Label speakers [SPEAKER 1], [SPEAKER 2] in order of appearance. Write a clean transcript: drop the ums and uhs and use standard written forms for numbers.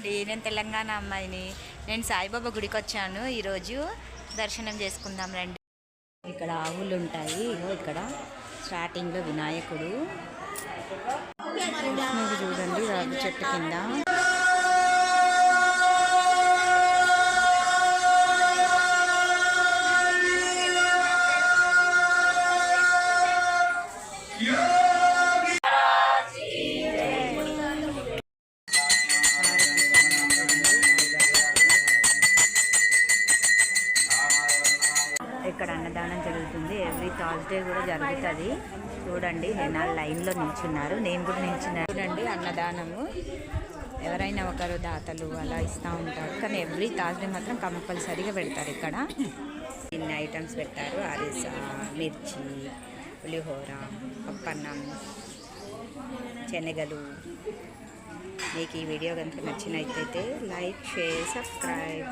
[SPEAKER 1] అండి, నేను తెలంగాణ అమ్మాయిని. నేను సాయిబాబా గుడికి వచ్చాను ఈరోజు. దర్శనం చేసుకుందాం రండి. ఇక్కడ ఆవులు ఉంటాయి. ఇక్కడ స్టార్టింగ్లో వినాయకుడు చూడండి, రావి చెట్టు కింద. ఇక్కడ అన్నదానం జరుగుతుంది. ఎవ్రీ థర్స్డే కూడా జరుగుతుంది. చూడండి, జనాలు లైన్లో నిల్చున్నారు. నేను కూడా నిల్చున్నాను. చూడండి, అన్నదానము ఎవరైనా ఒకరు దాతలు అలా ఇస్తూ ఉంటారు. కానీ ఎవ్రీ థర్స్డే మాత్రం కంపల్సరీగా పెడతారు. ఇక్కడ ఇన్ని ఐటమ్స్ పెట్టారు. అరిస, మిర్చి, పులిహోర, పప్పన్నం, శనగలు. మీకు ఈ వీడియో కనుక నచ్చినట్లయితే లైక్, షేర్, సబ్స్క్రైబ్.